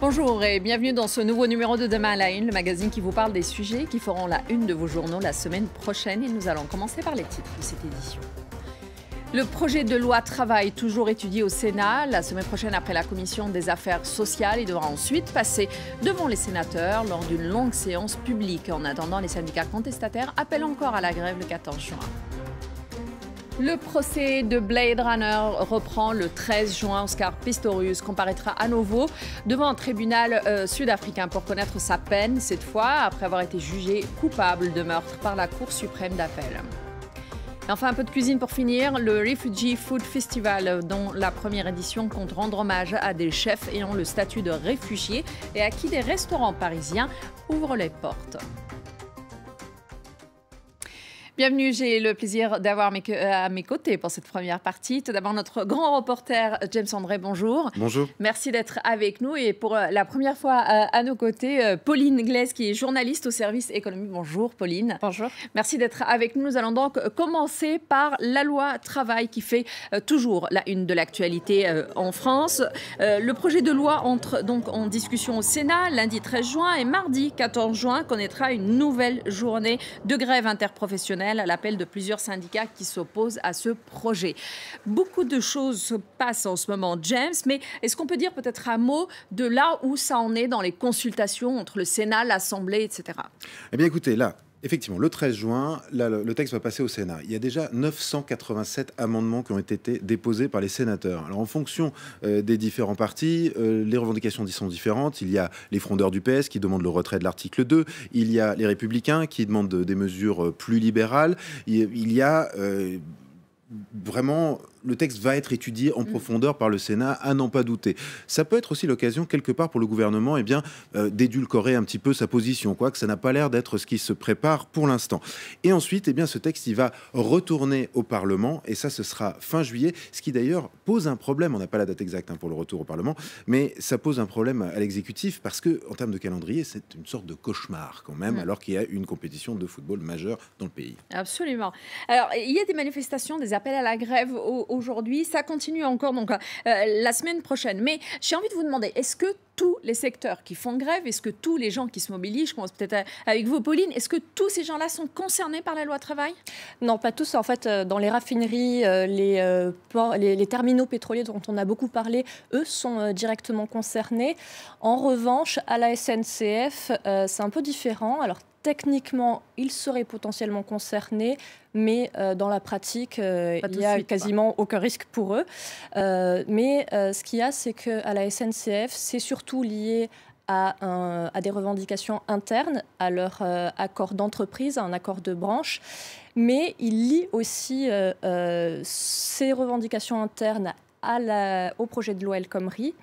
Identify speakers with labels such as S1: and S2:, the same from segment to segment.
S1: Bonjour et bienvenue dans ce nouveau numéro de Demain à la Une, le magazine qui vous parle des sujets qui feront la une de vos journaux la semaine prochaine. Et nous allons commencer par les titres de cette édition. Le projet de loi travail toujours étudié au Sénat. La semaine prochaine, après la commission des affaires sociales, il devra ensuite passer devant les sénateurs lors d'une longue séance publique. En attendant, les syndicats contestataires appellent encore à la grève le 14 juin. Le procès de Blade Runner reprend le 13 juin. Oscar Pistorius comparaîtra à nouveau devant un tribunal sud-africain pour connaître sa peine, cette fois après avoir été jugé coupable de meurtre par la Cour suprême d'appel. Enfin, un peu de cuisine pour finir. Le Refugee Food Festival, dont la première édition compte rendre hommage à des chefs ayant le statut de réfugiés et à qui des restaurants parisiens ouvrent les portes. Bienvenue, j'ai le plaisir d'avoir à mes côtés pour cette première partie. Tout d'abord, notre grand reporter James André, bonjour.
S2: Bonjour.
S1: Merci d'être avec nous. Et pour la première fois à nos côtés, Pauline Glaise, qui est journaliste au service économie. Bonjour Pauline.
S3: Bonjour.
S1: Merci d'être avec nous. Nous allons donc commencer par la loi travail qui fait toujours la une de l'actualité en France. Le projet de loi entre donc en discussion au Sénat lundi 13 juin et mardi 14 juin connaîtra une nouvelle journée de grève interprofessionnelle à l'appel de plusieurs syndicats qui s'opposent à ce projet. Beaucoup de choses se passent en ce moment, James, mais est-ce qu'on peut dire peut-être un mot de là où ça en est dans les consultations entre le Sénat, l'Assemblée, etc.
S2: Eh bien écoutez, là, effectivement, le 13 juin, le texte va passer au Sénat. Il y a déjà 987 amendements qui ont été déposés par les sénateurs. Alors en fonction des différents partis, les revendications sont différentes. Il y a les frondeurs du PS qui demandent le retrait de l'article 2. Il y a les Républicains qui demandent des mesures plus libérales. Il y a vraiment... Le texte va être étudié en profondeur par le Sénat, à n'en pas douter. Ça peut être aussi l'occasion, quelque part, pour le gouvernement, d'édulcorer un petit peu sa position, quoique ça n'a pas l'air d'être ce qui se prépare pour l'instant. Et ensuite, ce texte, il va retourner au Parlement, et ça, ce sera fin juillet, ce qui d'ailleurs pose un problème. On n'a pas la date exacte pour le retour au Parlement, mais ça pose un problème à l'exécutif, parce que, en termes de calendrier, c'est une sorte de cauchemar quand même, alors qu'il y a une compétition de football majeure dans le pays.
S1: Absolument. Alors, il y a des manifestations, des appels à la grève aujourd'hui, ça continue encore donc la semaine prochaine. Mais j'ai envie de vous demander, est-ce que tous les secteurs qui font grève, est-ce que tous les gens qui se mobilisent, je commence peut-être avec vous Pauline, est-ce que tous ces gens-là sont concernés par la loi travail?
S3: Non, pas tous. En fait, dans les raffineries, les terminaux pétroliers dont on a beaucoup parlé, eux sont directement concernés. En revanche, à la SNCF, c'est un peu différent. Alors, techniquement, ils seraient potentiellement concernés, mais dans la pratique, il n'y a quasiment aucun risque pour eux. Mais ce qu'il y a, c'est qu'à la SNCF, c'est surtout lié à des revendications internes, à leur accord d'entreprise, à un accord de branche. Mais il lie aussi ces revendications internes au projet de loi El Khomri,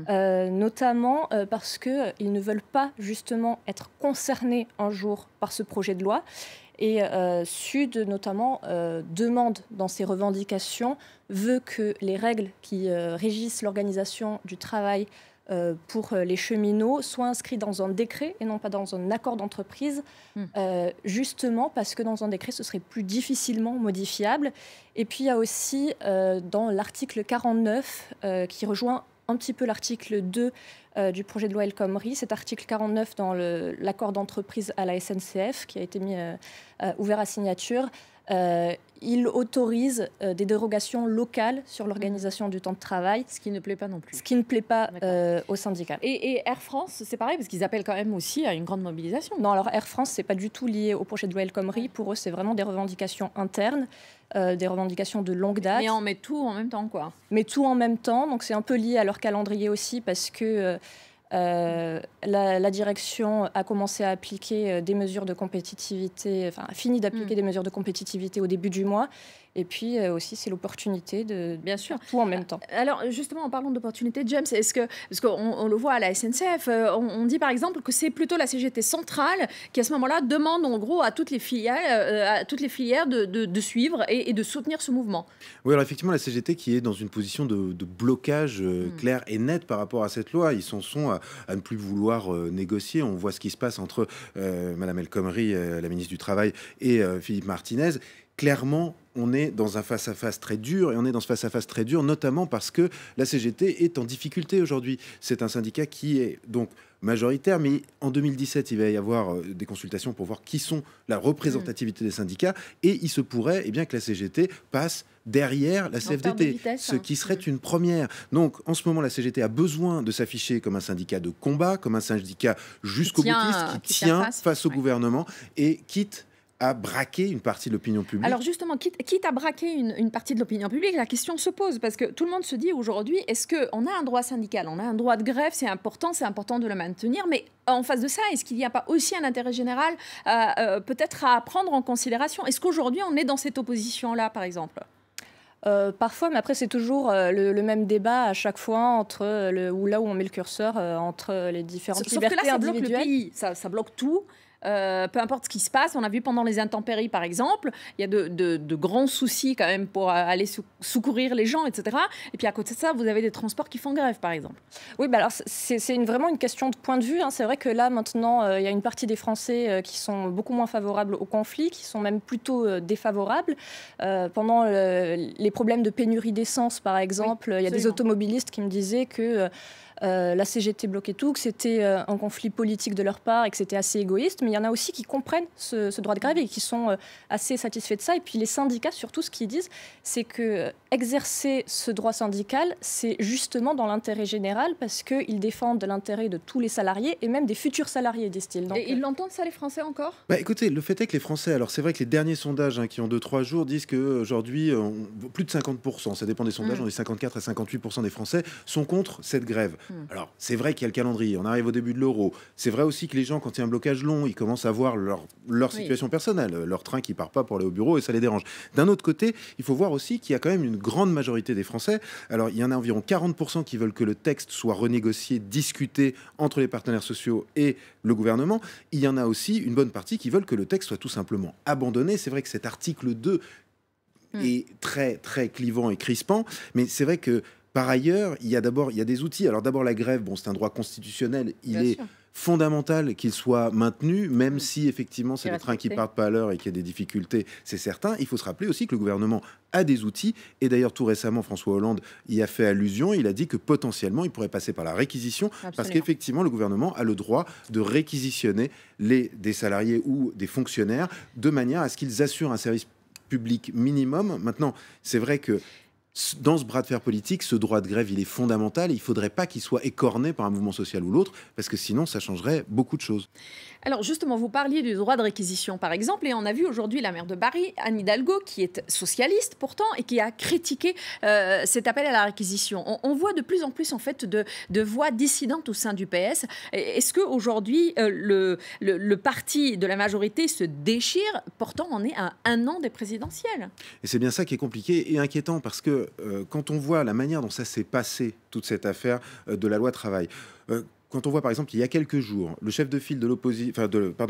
S3: notamment parce qu'ils ne veulent pas justement être concernés un jour par ce projet de loi. Et Sud, notamment, demande dans ses revendications, veut que les règles qui régissent l'organisation du travail pour les cheminots soient inscrits dans un décret et non pas dans un accord d'entreprise, justement parce que dans un décret, ce serait plus difficilement modifiable. Et puis, il y a aussi dans l'article 49 qui rejoint un petit peu l'article 2 du projet de loi El Khomri, cet article 49 dans l'accord d'entreprise à la SNCF qui a été ouvert à signature. Il autorise des dérogations locales sur l'organisation du temps de travail.
S1: Ce qui ne plaît pas non plus.
S3: Ce qui ne plaît pas aux syndicats.
S1: Et Air France, c'est pareil, parce qu'ils appellent quand même aussi à une grande mobilisation.
S3: Non, alors Air France, ce n'est pas du tout lié au projet de loi El Khomri. Pour eux, c'est vraiment des revendications internes, des revendications de longue date.
S1: Mais on met tout en même temps, quoi.
S3: Mais tout en même temps, donc c'est un peu lié à leur calendrier aussi, parce que... la direction a commencé à appliquer des mesures de compétitivité, enfin a fini d'appliquer des mesures de compétitivité au début du mois. Et puis aussi, c'est l'opportunité de
S1: bien sûr
S3: tout en même temps.
S1: Alors justement, en parlant d'opportunité, James, parce qu'on le voit à la SNCF, on dit par exemple que c'est plutôt la CGT centrale qui à ce moment-là demande en gros à toutes les filières de suivre et de soutenir ce mouvement.
S2: Oui, alors effectivement, la CGT qui est dans une position de blocage clair et net par rapport à cette loi, ils sont à ne plus vouloir négocier. On voit ce qui se passe entre Madame El Khomri, la ministre du Travail, et Philippe Martinez. clairement, on est dans un face-à-face très dur, et on est dans ce face-à-face très dur, notamment parce que la CGT est en difficulté aujourd'hui. C'est un syndicat qui est donc majoritaire, mais en 2017, il va y avoir des consultations pour voir qui sont la représentativité des syndicats, et il se pourrait que la CGT passe derrière la CFDT, ce qui serait une première. Donc, en ce moment, la CGT a besoin de s'afficher comme un syndicat de combat, comme un syndicat jusqu'au boutiste, qui tient face au gouvernement, et quitte à braquer une partie de l'opinion publique.
S1: Alors justement, quitte à braquer une partie de l'opinion publique, la question se pose, parce que tout le monde se dit aujourd'hui, est-ce qu'on a un droit syndical, on a un droit de grève, c'est important de le maintenir, mais en face de ça, est-ce qu'il n'y a pas aussi un intérêt général peut-être à prendre en considération? Est-ce qu'aujourd'hui, on est dans cette opposition-là, par exemple?
S3: Parfois, mais après c'est toujours le même débat à chaque fois entre là où on met le curseur entre les différentes libertés
S1: que là, ça
S3: individuelles.
S1: Bloque le pays, ça bloque tout. Peu importe ce qui se passe, on a vu pendant les intempéries par exemple, il y a de grands soucis quand même pour aller secourir les gens, etc. Et puis à côté de ça, vous avez des transports qui font grève par exemple.
S3: Oui, alors c'est vraiment une question de point de vue. C'est vrai que là maintenant, il y a une partie des Français qui sont beaucoup moins favorables au conflit, qui sont même plutôt défavorables. Pendant les problèmes de pénurie d'essence par exemple, il y a des automobilistes qui me disaient que la CGT bloquait tout, que c'était un conflit politique de leur part et que c'était assez égoïste. Mais il y en a aussi qui comprennent ce droit de grève et qui sont assez satisfaits de ça. Et puis les syndicats, surtout, ce qu'ils disent, c'est que exercer ce droit syndical, c'est justement dans l'intérêt général parce qu'ils défendent l'intérêt de tous les salariés et même des futurs salariés, disent-ils. Donc,
S1: et ils l'entendent ça, les Français, encore?
S2: Écoutez, le fait est que les Français, alors c'est vrai que les derniers sondages qui ont 2-3 jours disent qu'aujourd'hui, plus de 50%, ça dépend des sondages, on dit 54 à 58% des Français sont contre cette grève. Alors, c'est vrai qu'il y a le calendrier, on arrive au début de l'euro. C'est vrai aussi que les gens, quand il y a un blocage long, ils commencent à voir leur situation personnelle, leur train qui part pas pour aller au bureau et ça les dérange. D'un autre côté, il faut voir aussi qu'il y a quand même une grande majorité des Français. Alors, il y en a environ 40% qui veulent que le texte soit renégocié, discuté entre les partenaires sociaux et le gouvernement. Il y en a aussi une bonne partie qui veulent que le texte soit tout simplement abandonné. C'est vrai que cet article 2 est très, très clivant et crispant, mais c'est vrai que par ailleurs, il y a des outils. Alors d'abord, la grève, c'est un droit constitutionnel. Il est fondamental qu'il soit maintenu, même si effectivement c'est le train qui ne part pas à l'heure et qu'il y a des difficultés, c'est certain. Il faut se rappeler aussi que le gouvernement a des outils. Et d'ailleurs, tout récemment, François Hollande y a fait allusion. Il a dit que potentiellement, il pourrait passer par la réquisition. Absolument. Parce qu'effectivement, le gouvernement a le droit de réquisitionner des salariés ou des fonctionnaires de manière à ce qu'ils assurent un service public minimum. Maintenant, c'est vrai que dans ce bras de fer politique, ce droit de grève, il est fondamental. Il ne faudrait pas qu'il soit écorné par un mouvement social ou l'autre, parce que sinon, ça changerait beaucoup de choses.
S1: Alors justement, vous parliez du droit de réquisition, par exemple, et on a vu aujourd'hui la maire de Paris, Anne Hidalgo, qui est socialiste pourtant, et qui a critiqué cet appel à la réquisition. On voit de plus en plus, en fait, de voix dissidentes au sein du PS. Est-ce qu'aujourd'hui, le parti de la majorité se déchire? Pourtant, on est à un an des présidentielles.
S2: Et c'est bien ça qui est compliqué et inquiétant, parce que quand on voit la manière dont ça s'est passé, toute cette affaire de la loi travail, quand on voit par exemple il y a quelques jours le chef de file de l'opposition,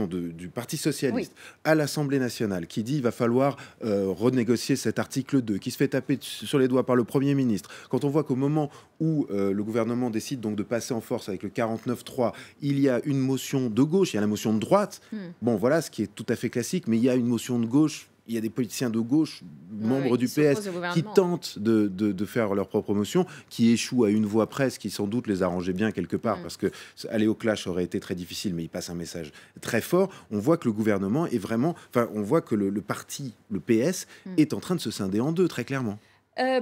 S2: du Parti socialiste à l'Assemblée nationale qui dit il va falloir renégocier cet article 2, qui se fait taper sur les doigts par le Premier ministre, quand on voit qu'au moment où le gouvernement décide donc de passer en force avec le 49.3, il y a une motion de gauche, il y a la motion de droite, bon voilà, ce qui est tout à fait classique, mais il y a une motion de gauche. Il y a des politiciens de gauche, membres du PS, qui tentent de faire leur propre motion, qui échouent à une voix presse, qui sans doute les arrangeait bien quelque part, parce que aller au clash aurait été très difficile, mais il passe un message très fort. On voit que le gouvernement est vraiment... Enfin, on voit que le parti, le PS, est en train de se scinder en deux, très clairement.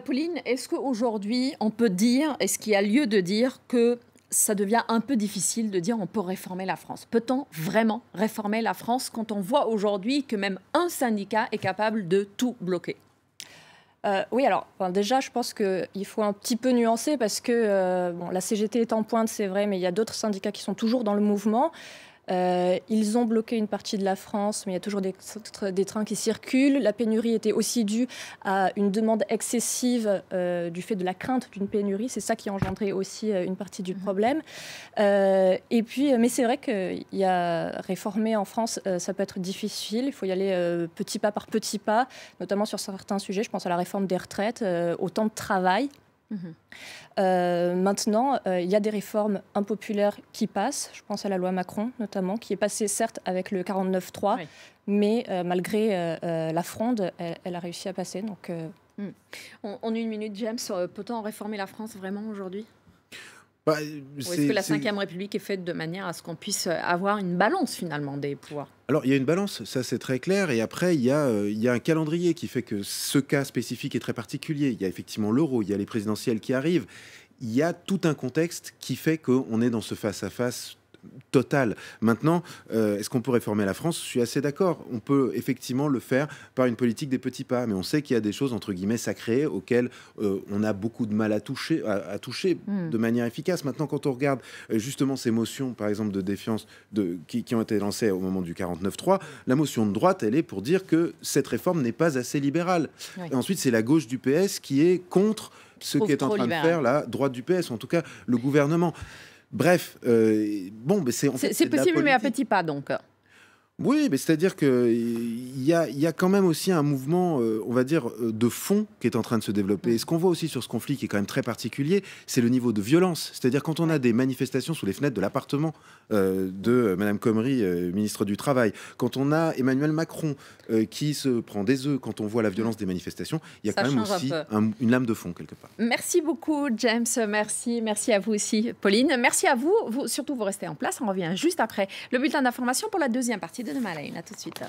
S1: Pauline, est-ce qu'aujourd'hui, on peut dire, est-ce qu'il y a lieu de dire que ça devient un peu difficile de dire on peut réformer la France? Peut-on vraiment réformer la France quand on voit aujourd'hui que même un syndicat est capable de tout bloquer?
S3: Oui, alors déjà, je pense qu'il faut un petit peu nuancer parce que la CGT est en pointe, c'est vrai, mais il y a d'autres syndicats qui sont toujours dans le mouvement. Ils ont bloqué une partie de la France, mais il y a toujours des trains qui circulent. La pénurie était aussi due à une demande excessive du fait de la crainte d'une pénurie. C'est ça qui a engendré aussi une partie du problème. Et puis, mais c'est vrai qu'il y a réformer en France, ça peut être difficile. Il faut y aller petit pas par petit pas, notamment sur certains sujets. Je pense à la réforme des retraites, au temps de travail. Maintenant, il y a des réformes impopulaires qui passent. Je pense à la loi Macron, notamment, qui est passée, certes, avec le 49.3, oui. Mais malgré la fronde, elle a réussi à passer. Donc,
S1: En une minute, James, peut-on réformer la France vraiment aujourd'hui ?
S2: Ou
S1: est-ce que la Ve République est faite de manière à ce qu'on puisse avoir une balance finalement des pouvoirs ?
S2: Alors, il y a une balance, ça c'est très clair. Et après, il y a un calendrier qui fait que ce cas spécifique est très particulier. Il y a effectivement l'euro, il y a les présidentielles qui arrivent. Il y a tout un contexte qui fait qu'on est dans ce face-à-face total. Maintenant, est-ce qu'on peut réformer la France ? Je suis assez d'accord. On peut effectivement le faire par une politique des petits pas, mais on sait qu'il y a des choses entre guillemets sacrées auxquelles on a beaucoup de mal à toucher de manière efficace. Maintenant, quand on regarde justement ces motions, par exemple de défiance qui ont été lancées au moment du 49.3, la motion de droite, elle est pour dire que cette réforme n'est pas assez libérale. Oui. Et ensuite, c'est la gauche du PS qui est contre ce qu'est en train de faire la droite du PS, en tout cas le gouvernement. Bref, bon, mais c'est
S1: possible, mais à petits pas, donc.
S2: Oui, mais c'est-à-dire qu'il y a quand même aussi un mouvement, on va dire, de fond qui est en train de se développer. Et ce qu'on voit aussi sur ce conflit qui est quand même très particulier, c'est le niveau de violence. C'est-à-dire quand on a des manifestations sous les fenêtres de l'appartement de Madame Khomri, ministre du Travail, quand on a Emmanuel Macron qui se prend des œufs, quand on voit la violence des manifestations, il y a quand même aussi une lame de fond quelque part.
S1: Merci beaucoup, James. Merci à vous aussi, Pauline. Merci à vous. Surtout, vous restez en place. On revient juste après le bulletin d'information pour la deuxième partie de Demain à la Une. À tout de suite.